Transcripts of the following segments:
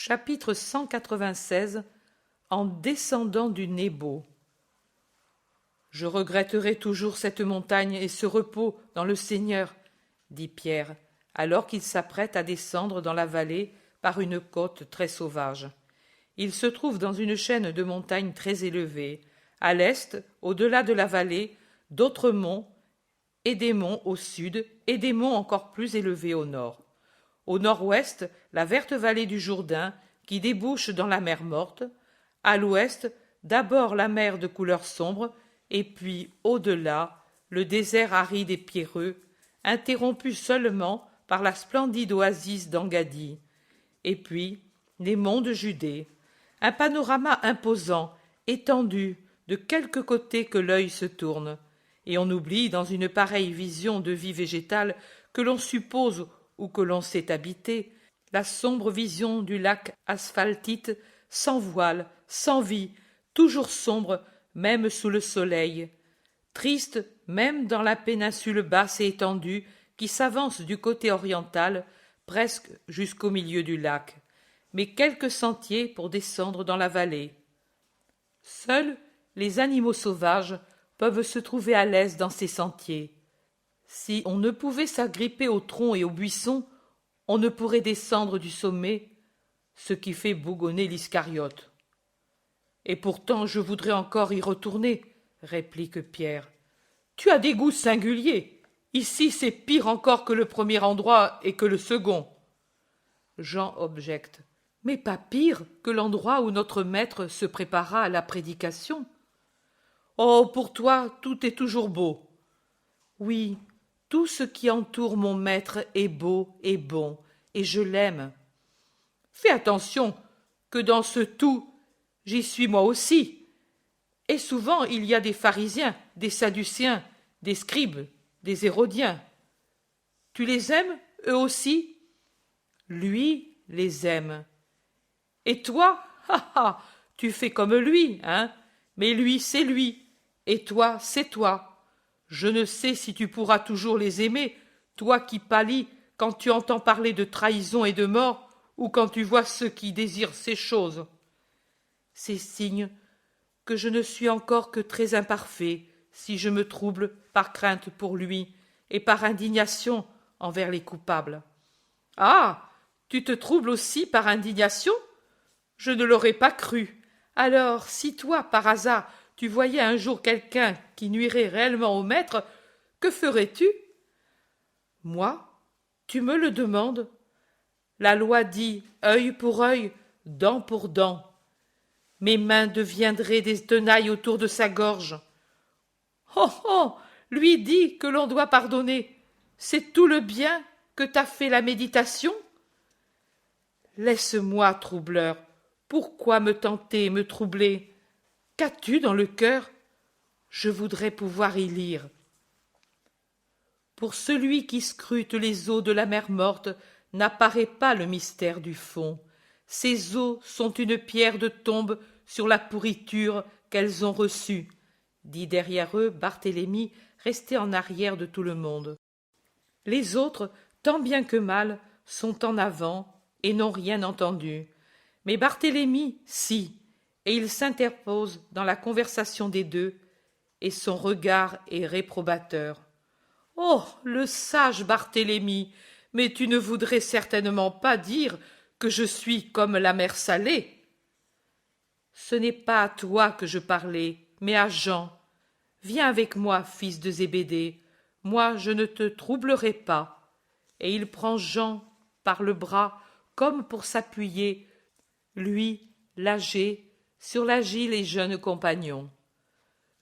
Chapitre 196. En descendant du Nebo. Je regretterai toujours cette montagne et ce repos dans le Seigneur, dit Pierre, alors qu'il s'apprête à descendre dans la vallée par une côte très sauvage. Il se trouve dans une chaîne de montagnes très élevées. À l'est, au-delà de la vallée, d'autres monts, et des monts au sud, et des monts encore plus élevés au nord. Au nord-ouest, la verte vallée du Jourdain, qui débouche dans la mer Morte. À l'ouest, d'abord la mer de couleur sombre, et puis, au-delà, le désert aride et pierreux, interrompu seulement par la splendide oasis d'Engadi. Et puis, les monts de Judée. Un panorama imposant, étendu, de quelque côté que l'œil se tourne. Et on oublie, dans une pareille vision de vie végétale, que l'on suppose ou que l'on sait habiter, la sombre vision du lac asphaltite, sans voile, sans vie, toujours sombre, même sous le soleil, triste même dans la péninsule basse et étendue qui s'avance du côté oriental, presque jusqu'au milieu du lac, mais quelques sentiers pour descendre dans la vallée. Seuls les animaux sauvages peuvent se trouver à l'aise dans ces sentiers. Si on ne pouvait s'agripper aux troncs et aux buissons, on ne pourrait descendre du sommet, ce qui fait bougonner l'Iscariote. Et pourtant je voudrais encore y retourner, réplique Pierre. Tu as des goûts singuliers. Ici c'est pire encore que le premier endroit et que le second. Jean objecte. Mais pas pire que l'endroit où notre maître se prépara à la prédication. Oh, pour toi, tout est toujours beau. Oui, tout ce qui entoure mon maître est beau et bon, et je l'aime. Fais attention, que dans ce tout, j'y suis moi aussi. Et souvent il y a des pharisiens, des sadducéens, des scribes, des hérodiens. Tu les aimes, eux aussi? Lui les aime. Et toi? Ha ha! Tu fais comme lui, hein? Mais lui, c'est lui. Et toi, c'est toi. Je ne sais si tu pourras toujours les aimer, toi qui pâlis quand tu entends parler de trahison et de mort, ou quand tu vois ceux qui désirent ces choses. C'est signe que je ne suis encore que très imparfait si je me trouble par crainte pour lui et par indignation envers les coupables. Ah! Tu te troubles aussi par indignation? Je ne l'aurais pas cru. Alors, si toi, par hasard, tu voyais un jour quelqu'un qui nuirait réellement au maître, que ferais-tu? Moi? Tu me le demandes? La loi dit œil pour œil, dent pour dent. Mes mains deviendraient des tenailles autour de sa gorge. Oh oh! Lui dit que l'on doit pardonner. C'est tout le bien que t'a fait la méditation? Laisse-moi, troubleur. Pourquoi me tenter, me troubler? Qu'as-tu dans le cœur? Je voudrais pouvoir y lire. Pour celui qui scrute les eaux de la mer Morte, n'apparaît pas le mystère du fond. Ces eaux sont une pierre de tombe sur la pourriture qu'elles ont reçue, dit derrière eux Barthélemy, resté en arrière de tout le monde. Les autres, tant bien que mal, sont en avant et n'ont rien entendu. Mais Barthélemy, si, et il s'interpose dans la conversation des deux, et son regard est réprobateur. Oh, le sage Barthélemy, mais tu ne voudrais certainement pas dire que je suis comme la mer Salée. Ce n'est pas à toi que je parlais, mais à Jean. Viens avec moi, fils de Zébédée, moi je ne te troublerai pas. Et il prend Jean par le bras comme pour s'appuyer, lui, l'âgé, sur l'agile et jeune compagnon.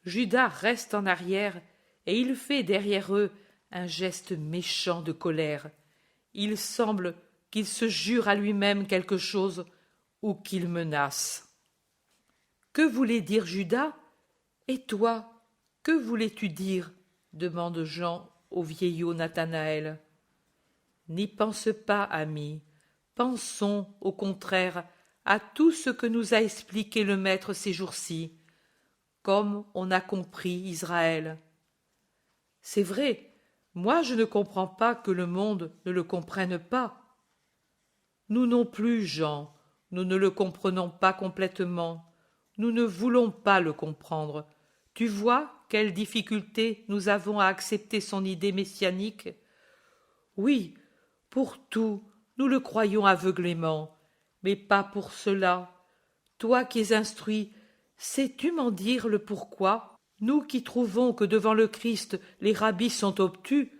Judas reste en arrière, et il fait derrière eux un geste méchant de colère. Il semble qu'il se jure à lui-même quelque chose ou qu'il menace. Que voulait dire Judas? Et toi, que voulais-tu dire? Demande Jean au vieillot Nathanaël. N'y pense pas, ami. Pensons, au contraire, à tout ce que nous a expliqué le Maître ces jours-ci, comme on a compris Israël. C'est vrai, moi je ne comprends pas que le monde ne le comprenne pas. Nous non plus, Jean, Nous ne le comprenons pas complètement. Nous ne voulons pas le comprendre. Tu vois quelle difficulté nous avons à accepter son idée messianique? Oui, pour tout, nous le croyons aveuglément, mais pas pour cela. Toi qui es instruit, sais-tu m'en dire le pourquoi? Nous qui trouvons que devant le Christ les rabbis sont obtus,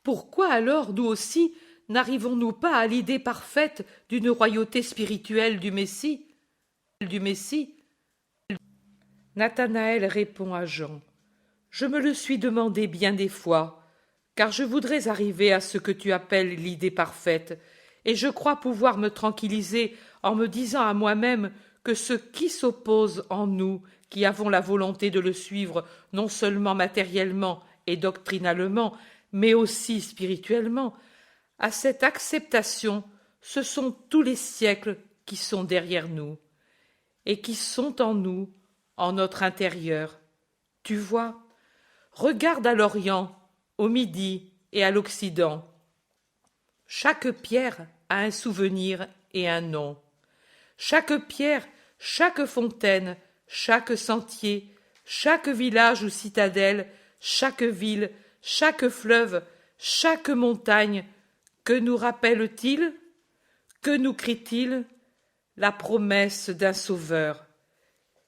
pourquoi alors nous aussi n'arrivons-nous pas à l'idée parfaite d'une royauté spirituelle du Messie? Nathanaël répond à Jean: Je me le suis demandé bien des fois, car je voudrais arriver à ce que tu appelles l'idée parfaite, et je crois pouvoir me tranquilliser en me disant à moi-même que ce qui s'oppose en nous, qui avons la volonté de le suivre non seulement matériellement et doctrinalement, mais aussi spirituellement, à cette acceptation, ce sont tous les siècles qui sont derrière nous, et qui sont en nous, en notre intérieur. Tu vois, regarde à l'Orient, au Midi et à l'Occident. Chaque pierre a un souvenir et un nom. Chaque pierre, chaque fontaine, chaque sentier, chaque village ou citadelle, chaque ville, chaque fleuve, chaque montagne, que nous rappelle-t-il? Que nous crie-t-il? La promesse d'un sauveur,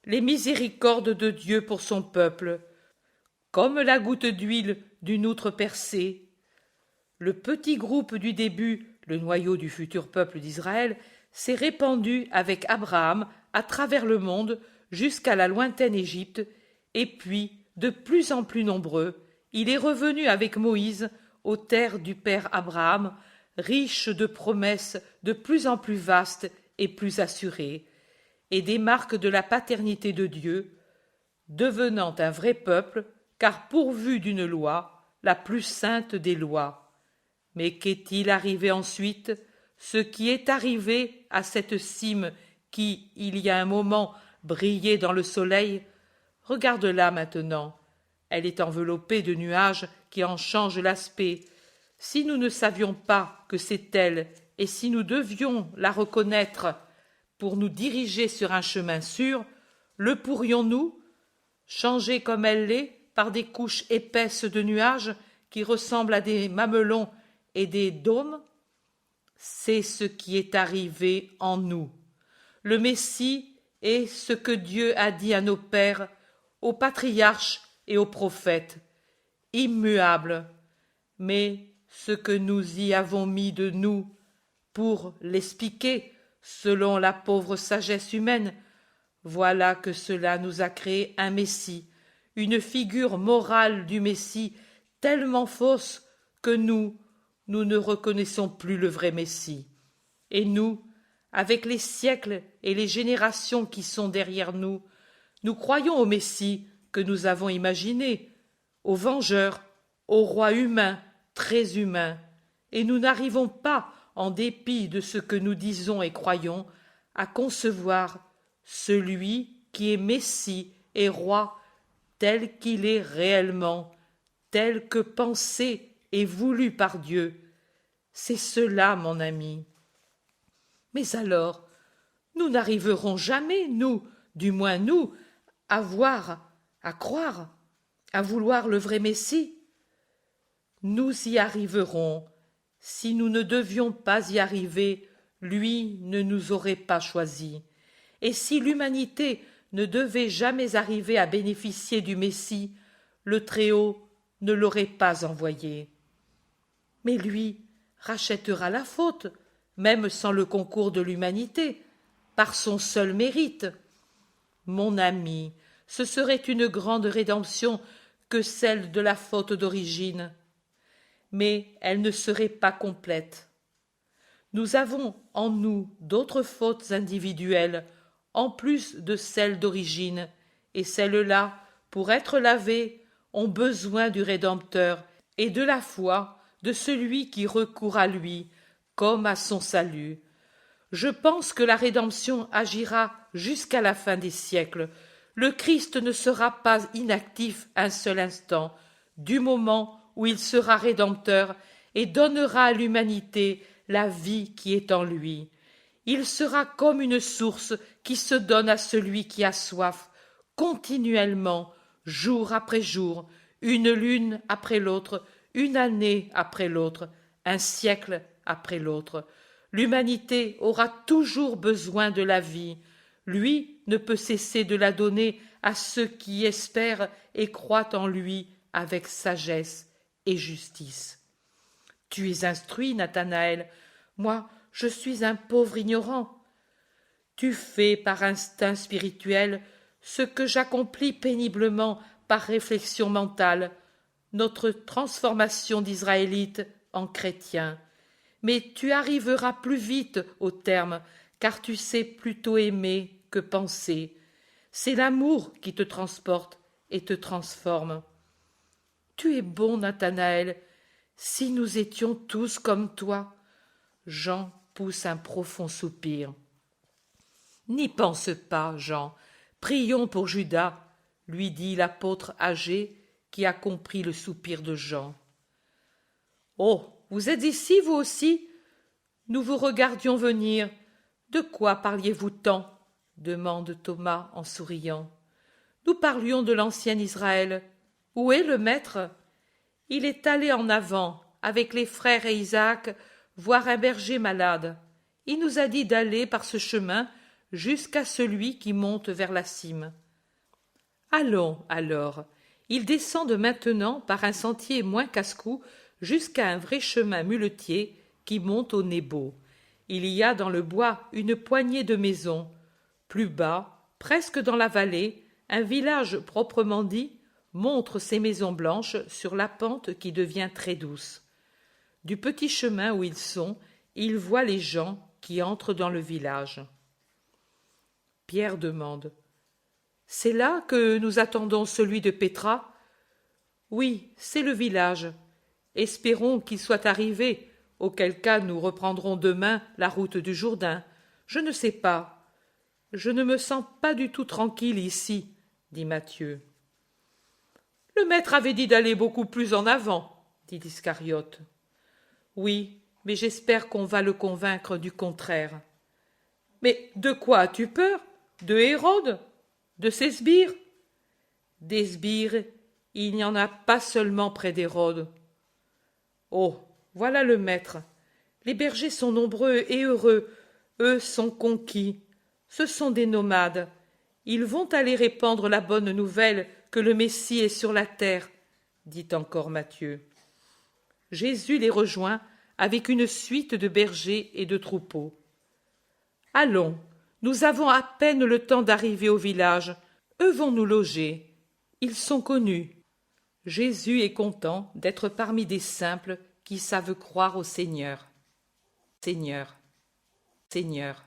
les miséricordes de Dieu pour son peuple, comme la goutte d'huile d'une outre percée. Le petit groupe du début, le noyau du futur peuple d'Israël, s'est répandu avec Abraham à travers le monde jusqu'à la lointaine Égypte, et puis, de plus en plus nombreux, il est revenu avec Moïse aux terres du père Abraham, riche de promesses de plus en plus vastes et plus assurées, et des marques de la paternité de Dieu, devenant un vrai peuple, car pourvu d'une loi, la plus sainte des lois. Mais qu'est-il arrivé ensuite? Ce qui est arrivé à cette cime qui, il y a un moment, brillait dans le soleil, regarde-la maintenant. Elle est enveloppée de nuages qui en changent l'aspect. Si nous ne savions pas que c'est elle, et si nous devions la reconnaître pour nous diriger sur un chemin sûr, le pourrions-nous, changer comme elle l'est par des couches épaisses de nuages qui ressemblent à des mamelons et des dômes? C'est ce qui est arrivé en nous. Le Messie est ce que Dieu a dit à nos pères, aux patriarches et aux prophètes, immuable, mais ce que nous y avons mis de nous pour l'expliquer selon la pauvre sagesse humaine, voilà que cela nous a créé un Messie, une figure morale du Messie tellement fausse que nous ne reconnaissons plus le vrai Messie. Et nous, avec les siècles et les générations qui sont derrière nous, nous croyons au Messie que nous avons imaginé, au vengeur, au roi humain, très humain, et nous n'arrivons pas, en dépit de ce que nous disons et croyons, à concevoir celui qui est Messie et roi tel qu'il est réellement, tel que pensé et voulu par Dieu. C'est cela, mon ami. Mais alors, nous n'arriverons jamais, nous, du moins nous, à voir, à croire, à vouloir le vrai Messie. Nous y arriverons. Si nous ne devions pas y arriver, lui ne nous aurait pas choisis. Et si l'humanité ne devait jamais arriver à bénéficier du Messie, le Très-Haut ne l'aurait pas envoyé. Mais lui rachètera la faute, même sans le concours de l'humanité, par son seul mérite. Mon ami, ce serait une grande rédemption que celle de la faute d'origine. Mais elle ne serait pas complète. Nous avons en nous d'autres fautes individuelles, en plus de celles d'origine, et celles-là, pour être lavées, ont besoin du Rédempteur et de la foi de celui qui recourt à lui, comme à son salut. Je pense que la rédemption agira jusqu'à la fin des siècles. Le Christ ne sera pas inactif un seul instant, du moment où il sera rédempteur et donnera à l'humanité la vie qui est en lui. Il sera comme une source qui se donne à celui qui a soif, continuellement, jour après jour, une lune après l'autre, une année après l'autre, un siècle après l'autre. L'humanité aura toujours besoin de la vie. Lui ne peut cesser de la donner à ceux qui espèrent et croient en lui avec sagesse et justice. Tu es instruit, Nathanaël. Moi, je suis un pauvre ignorant. Tu fais par instinct spirituel ce que j'accomplis péniblement par réflexion mentale, notre transformation d'Israélites en chrétiens. Mais tu arriveras plus vite au terme, car tu sais plutôt aimer que penser. C'est l'amour qui te transporte et te transforme. Tu es bon, Nathanaël. Si nous étions tous comme toi. Jean pousse un profond soupir. N'y pense pas, Jean. Prions pour Judas, lui dit l'apôtre âgé qui a compris le soupir de Jean. Oh, vous êtes ici, vous aussi? Nous vous regardions venir. De quoi parliez-vous tant? Demande Thomas en souriant. Nous parlions de l'ancien Israël. Où est le maître? Il est allé en avant, avec les frères et Isaac, voir un berger malade. Il nous a dit d'aller par ce chemin jusqu'à celui qui monte vers la cime. Allons, alors. Ils descendent maintenant par un sentier moins casse-cou jusqu'à un vrai chemin muletier qui monte au Nebo. Il y a dans le bois une poignée de maisons. Plus bas, presque dans la vallée, un village proprement dit montre ses maisons blanches sur la pente qui devient très douce. Du petit chemin où ils sont, ils voient les gens qui entrent dans le village. Pierre demande: « C'est là que nous attendons celui de Pétra ?» Oui, c'est le village. Espérons qu'il soit arrivé, auquel cas nous reprendrons demain la route du Jourdain. Je ne sais pas. Je ne me sens pas du tout tranquille ici, dit Matthieu. Le maître avait dit d'aller beaucoup plus en avant, dit Iscariote. Oui, mais j'espère qu'on va le convaincre du contraire. Mais de quoi as-tu peur? De Hérode? De ses sbires? Des sbires, il n'y en a pas seulement près d'Hérode. Oh, voilà le maître. Les bergers sont nombreux et heureux. Eux sont conquis. Ce sont des nomades. Ils vont aller répandre la bonne nouvelle que le Messie est sur la terre, dit encore Matthieu. Jésus les rejoint avec une suite de bergers et de troupeaux. Allons, nous avons à peine le temps d'arriver au village. Eux vont nous loger. Ils sont connus. Jésus est content d'être parmi des simples qui savent croire au Seigneur. Seigneur, Seigneur.